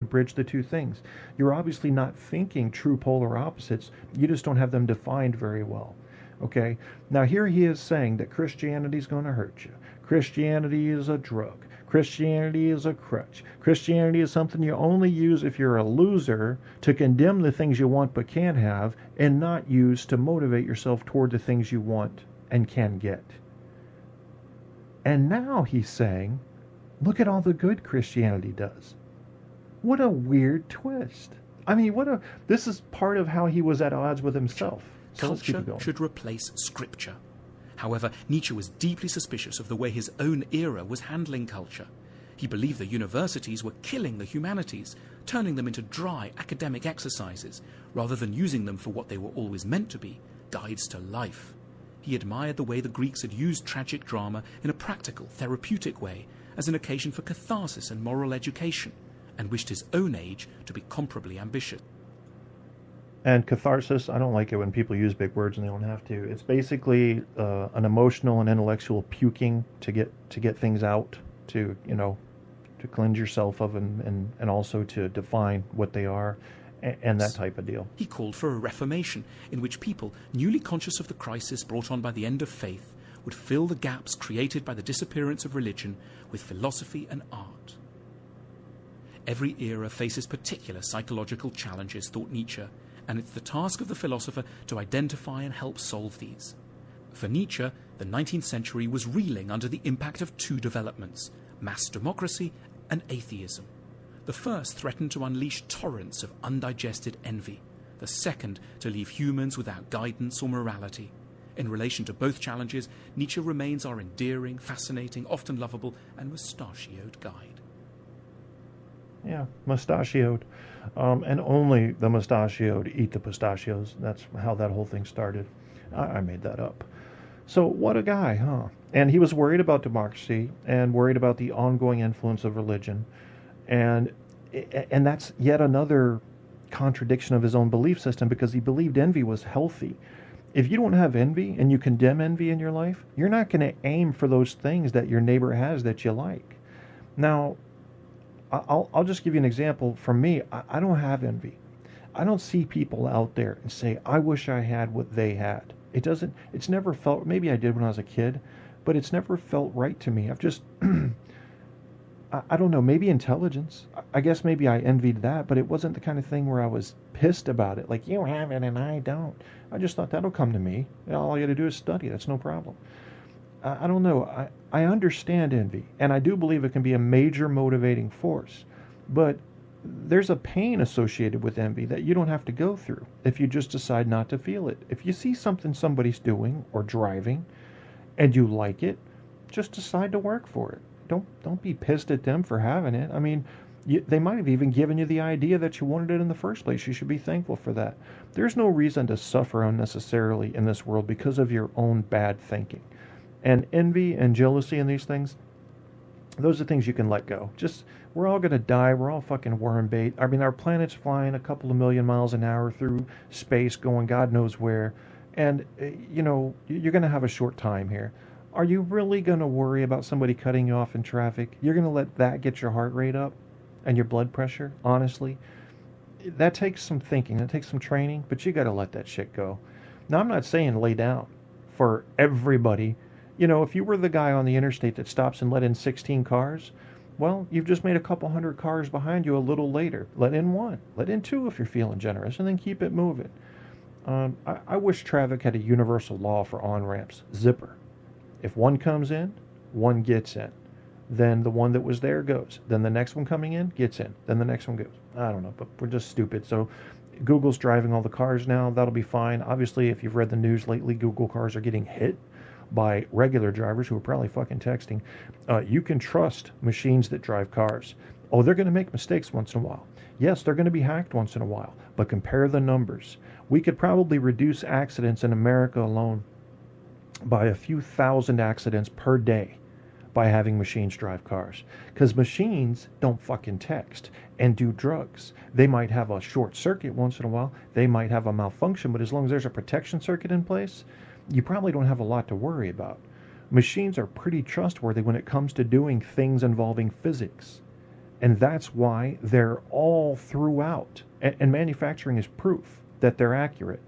bridge the two things. You're obviously not thinking true polar opposites. You just don't have them defined very well. Okay? Now here he is saying that Christianity is going to hurt you. Christianity is a drug. Christianity is a crutch. Christianity is something you only use if you're a loser to condemn the things you want but can't have, and not use to motivate yourself toward the things you want and can get. And now he's saying, look at all the good Christianity does. What a weird twist. I mean, this is part of how he was at odds with himself. So let's keep it going. Culture should replace scripture. However, Nietzsche was deeply suspicious of the way his own era was handling culture. He believed the universities were killing the humanities, turning them into dry academic exercises, rather than using them for what they were always meant to be, guides to life. He admired the way the Greeks had used tragic drama in a practical, therapeutic way, as an occasion for catharsis and moral education, and wished his own age to be comparably ambitious. And catharsis, I don't like it when people use big words and they don't have to. It's basically an emotional and intellectual puking to get things out, to cleanse yourself of, and also to define what they are, and that type of deal. He called for a reformation in which people, newly conscious of the crisis brought on by the end of faith, would fill the gaps created by the disappearance of religion with philosophy and art. Every era faces particular psychological challenges, thought Nietzsche, and it's the task of the philosopher to identify and help solve these. For Nietzsche, the 19th century was reeling under the impact of two developments, mass democracy and atheism. The first threatened to unleash torrents of undigested envy, the second to leave humans without guidance or morality. In relation to both challenges, Nietzsche remains our endearing, fascinating, often lovable, and mustachioed guide. Yeah, mustachioed. And only the mustachioed eat the pistachios. That's how that whole thing started. I made that up. So what a guy, huh? And he was worried about democracy and worried about the ongoing influence of religion. And that's yet another contradiction of his own belief system, because he believed envy was healthy. If you don't have envy and you condemn envy in your life, you're not going to aim for those things that your neighbor has that you like. Now, I'll just give you an example. From me, I don't have envy. I don't see people out there and say, I wish I had what they had. It's never felt, maybe I did when I was a kid, but it's never felt right to me. I've just, I don't know, maybe intelligence. I guess maybe I envied that, but it wasn't the kind of thing where I was pissed about it. Like, you have it and I don't. I just thought that'll come to me. All I got to do is study. That's no problem. I don't know. I understand envy, and I do believe it can be a major motivating force. But there's a pain associated with envy that you don't have to go through if you just decide not to feel it. If you see something somebody's doing or driving and you like it, just decide to work for it. Don't be pissed at them for having it. I mean, they might have even given you the idea that you wanted it in the first place. You should be thankful for that. There's no reason to suffer unnecessarily in this world because of your own bad thinking. And envy and jealousy and these things, those are things you can let go. We're all going to die. We're all fucking worm bait. I mean, our planet's flying a couple of million miles an hour through space, going God knows where. And, you're going to have a short time here. Are you really going to worry about somebody cutting you off in traffic? You're going to let that get your heart rate up and your blood pressure? Honestly, that takes some thinking. That takes some training, but you got to let that shit go. Now, I'm not saying lay down for everybody. If you were the guy on the interstate that stops and let in 16 cars, well, you've just made a couple hundred cars behind you a little later. Let in one. Let in two if you're feeling generous, and then keep it moving. I wish traffic had a universal law for on-ramps. Zipper. If one comes in, one gets in. Then the one that was there goes. Then the next one coming in gets in. Then the next one goes. I don't know, but we're just stupid. So Google's driving all the cars now. That'll be fine. Obviously, if you've read the news lately, Google cars are getting hit by regular drivers who are probably fucking texting. You can trust machines that drive cars. Oh, they're going to make mistakes once in a while. Yes, they're going to be hacked once in a while, but compare the numbers. We could probably reduce accidents in America alone by a few thousand accidents per day by having machines drive cars. Because machines don't fucking text and do drugs. They might have a short circuit once in a while. They might have a malfunction, but as long as there's a protection circuit in place, you probably don't have a lot to worry about. Machines are pretty trustworthy when it comes to doing things involving physics. And that's why they're all throughout. And manufacturing is proof that they're accurate.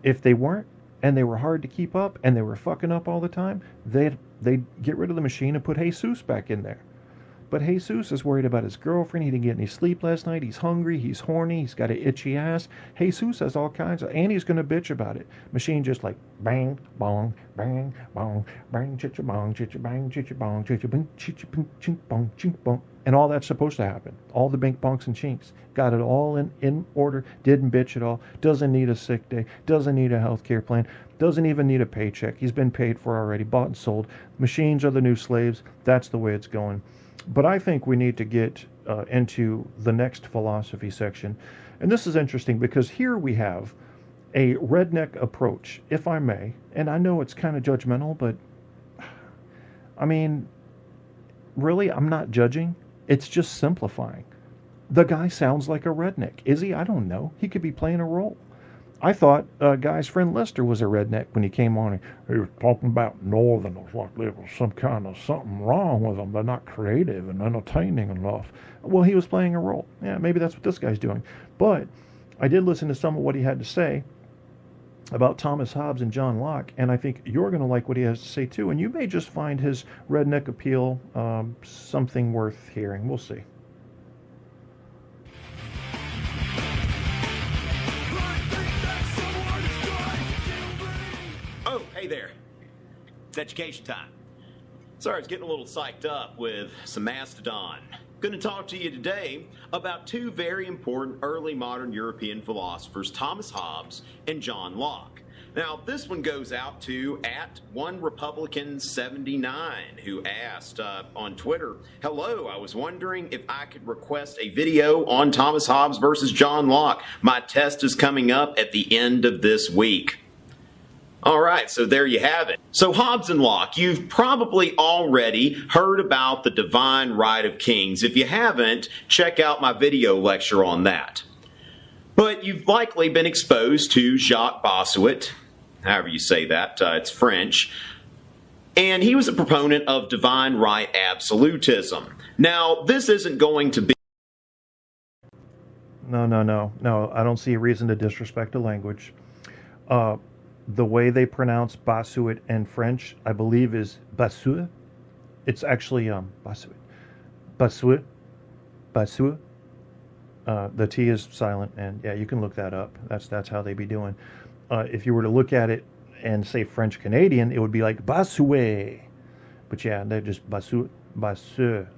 If they weren't, and they were hard to keep up, and they were fucking up all the time, they'd get rid of the machine and put Jesus back in there. But Jesus is worried about his girlfriend. He didn't get any sleep last night. He's hungry. He's horny. He's got an itchy ass. Jesus has all kinds of... And he's going to bitch about it. Machine just like bang, bong, bang, bong, bang, chitcha, bong, chitcha, bang, chitcha, bong, chitcha, bing, chitcha, bing, chink, bong, chink, bong. And all that's supposed to happen. All the bink, bonks, and chinks. Got it all in order. Didn't bitch at all. Doesn't need a sick day. Doesn't need a health care plan. Doesn't even need a paycheck. He's been paid for already. Bought and sold. Machines are the new slaves. That's the way it's going. But I think we need to get into the next philosophy section. And this is interesting because here we have a redneck approach, if I may. And I know it's kind of judgmental, but I mean, really, I'm not judging. It's just simplifying. The guy sounds like a redneck. Is he? I don't know. He could be playing a role. I thought Guy's friend Lester was a redneck when he came on. He was talking about Northerners like there was some kind of something wrong with them. They're not creative and entertaining enough. Well, he was playing a role. Yeah, maybe that's what this guy's doing. But I did listen to some of what he had to say about Thomas Hobbes and John Locke, and I think you're going to like what he has to say too. And you may just find his redneck appeal something worth hearing. We'll see. Hey there, it's education time. Sorry, I was getting a little psyched up with some Mastodon. Going to talk to you today about two very important early modern European philosophers, Thomas Hobbes and John Locke. Now, this one goes out to @OneRepublican79, who asked on Twitter, "Hello, I was wondering if I could request a video on Thomas Hobbes versus John Locke. My test is coming up at the end of this week." All right, so there you have it. So Hobbes and Locke, you've probably already heard about the divine right of kings. If you haven't, check out my video lecture on that. But you've likely been exposed to Jacques Bossuet, however you say that, it's French, and he was a proponent of divine right absolutism. Now, this isn't going to be... No, I don't see a reason to disrespect the language. The way they pronounce Bossuet in French, I believe, is Bossuet. It's actually Bossuet. The T is silent, and yeah, you can look that up. That's how they be doing. If you were to look at it and say French Canadian, it would be like Bossuet. But yeah, they're just Bossuet. I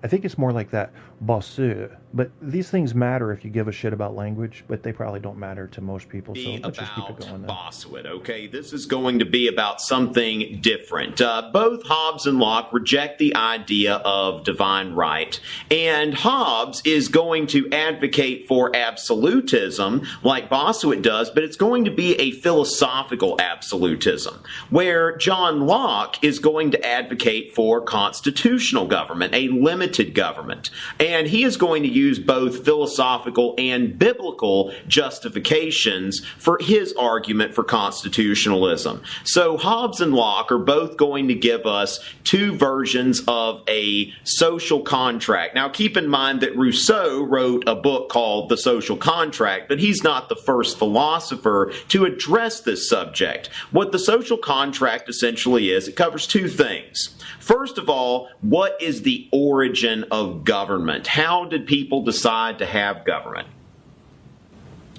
think it's more like that, Bossuet. But these things matter if you give a shit about language, but they probably don't matter to most people. So let's just keep it going. Bossuet, okay? This is going to be about something different. Both Hobbes and Locke reject the idea of divine right, and Hobbes is going to advocate for absolutism, like Bossuet does, but it's going to be a philosophical absolutism, where John Locke is going to advocate for constitutional government, a limited government, and he is going to use both philosophical and biblical justifications for his argument for constitutionalism. So Hobbes and Locke are both going to give us two versions of a social contract. Now keep in mind that Rousseau wrote a book called The Social Contract, but he's not the first philosopher to address this subject. What the social contract essentially is, it covers two things. First of all, what is the origin of government? How did people decide to have government?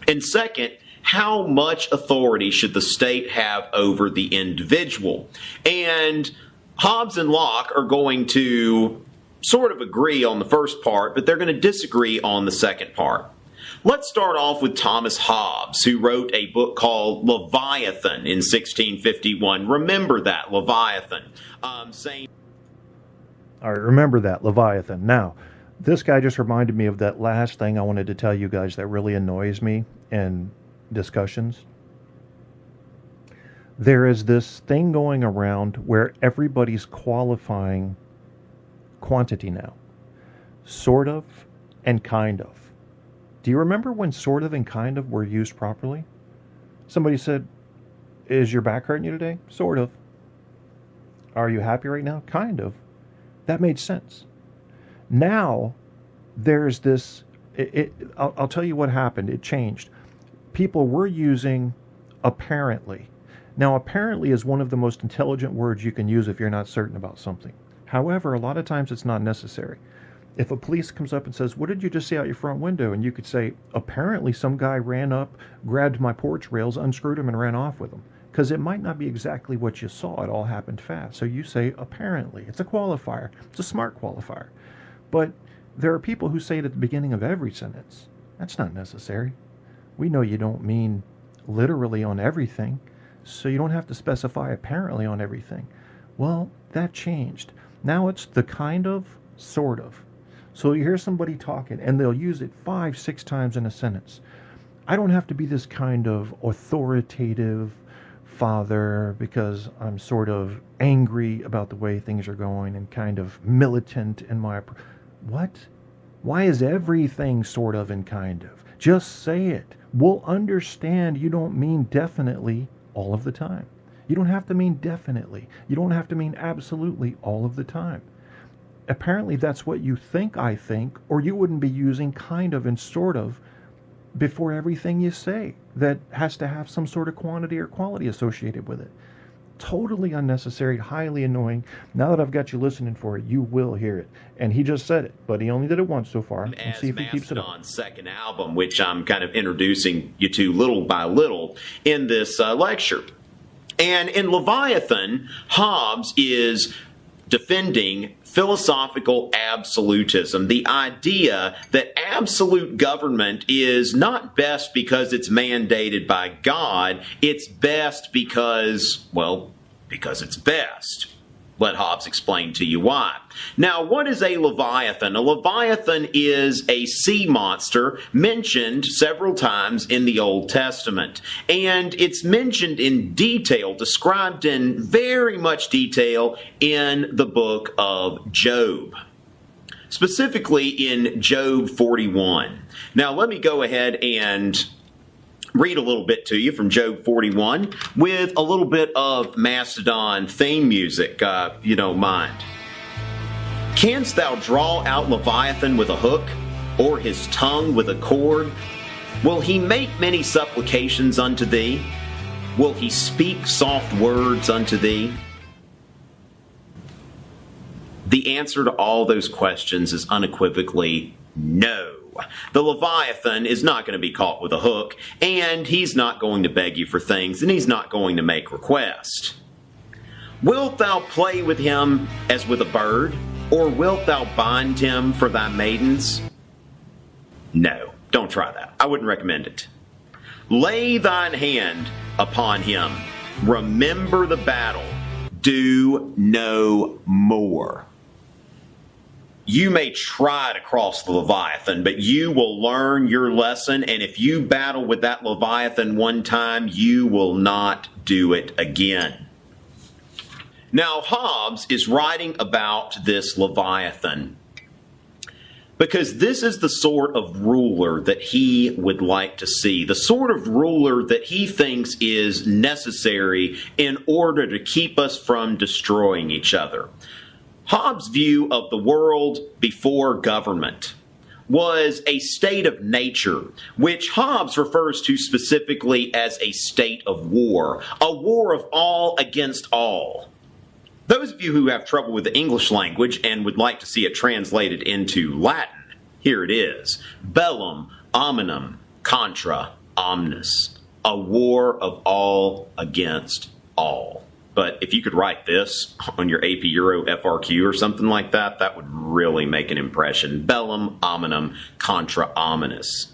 And second, how much authority should the state have over the individual? And Hobbes and Locke are going to sort of agree on the first part, but they're going to disagree on the second part. Let's start off with Thomas Hobbes, who wrote a book called Leviathan in 1651. Remember that, Leviathan. All right, remember that, Leviathan. Now, this guy just reminded me of that last thing I wanted to tell you guys that really annoys me in discussions. There is this thing going around where everybody's qualifying quantity now. Sort of and kind of. Do you remember when sort of and kind of were used properly? Somebody said, "Is your back hurting you today?" Sort of. Are you happy right now? Kind of. That made sense. Now, there's this, I'll tell you what happened. It changed. People were using apparently. Now, apparently is one of the most intelligent words you can use if you're not certain about something. However, a lot of times it's not necessary. If a police comes up and says, "What did you just see out your front window?" And you could say, "Apparently some guy ran up, grabbed my porch rails, unscrewed them, and ran off with them." Because it might not be exactly what you saw. It all happened fast. So you say, apparently. It's a qualifier. It's a smart qualifier. But there are people who say it at the beginning of every sentence. That's not necessary. We know you don't mean literally on everything, so you don't have to specify apparently on everything. Well, that changed. Now it's the kind of, sort of. So you hear somebody talking, and they'll use it 5, 6 times in a sentence. I don't have to be this kind of authoritative father because I'm sort of angry about the way things are going and kind of militant in my... What? Why is everything sort of and kind of? Just say it. We'll understand you don't mean definitely all of the time. You don't have to mean definitely. You don't have to mean absolutely all of the time. Apparently that's what you think I think, or you wouldn't be using kind of and sort of before everything you say that has to have some sort of quantity or quality associated with it. Totally unnecessary, highly annoying. Now that I've got you listening for it, you will hear it. And he just said it, but he only did it once so far. And see if he keeps it up. Mastodon's second album, which I'm kind of introducing you to little by little in this lecture. And in Leviathan, Hobbes is defending philosophical absolutism, the idea that absolute government is not best because it's mandated by God, it's best because, well, because it's best. Let Hobbes explain to you why. Now, what is a Leviathan? A Leviathan is a sea monster mentioned several times in the Old Testament. And it's mentioned in detail, described in very much detail in the book of Job. Specifically in Job 41. Now, let me go ahead and read a little bit to you from Job 41 with a little bit of Mastodon theme music, you don't mind. Canst thou draw out Leviathan with a hook, or his tongue with a cord? Will he make many supplications unto thee? Will he speak soft words unto thee? The answer to all those questions is unequivocally no. The Leviathan is not going to be caught with a hook, and he's not going to beg you for things, and he's not going to make requests. Wilt thou play with him as with a bird, or wilt thou bind him for thy maidens? No, don't try that. I wouldn't recommend it. Lay thine hand upon him. Remember the battle. Do no more. You may try to cross the Leviathan, but you will learn your lesson, and if you battle with that Leviathan one time, you will not do it again. Now, Hobbes is writing about this Leviathan because this is the sort of ruler that he would like to see, the sort of ruler that he thinks is necessary in order to keep us from destroying each other. Hobbes' view of the world before government was a state of nature, which Hobbes refers to specifically as a state of war of all against all. Those of you who have trouble with the English language and would like to see it translated into Latin, here it is. Bellum omnium contra omnes, a war of all against all. But if you could write this on your AP Euro FRQ or something like that, that would really make an impression. Bellum omnium contra omnes.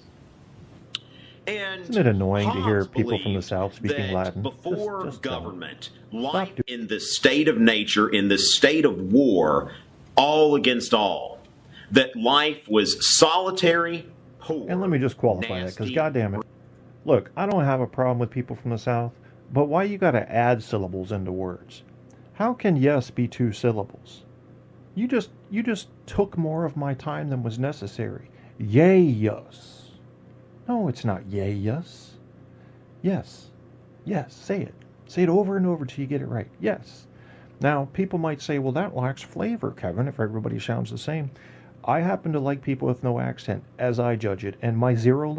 And isn't it annoying to hear people from the South speaking Latin? Before government, life in this state of nature, in this state of war, all against all, that life was solitary, poor, and let me just qualify that, because goddamn it, look, I don't have a problem with people from the South. But why you gotta add syllables into words? How can yes be 2 syllables? You just took more of my time than was necessary. Yay-yus. No, it's not yay-yus. Yes. Yes, say it. Say it over and over till you get it right. Yes. Now, people might say, well, that lacks flavor, Kevin, if everybody sounds the same. I happen to like people with no accent, as I judge it, and my zero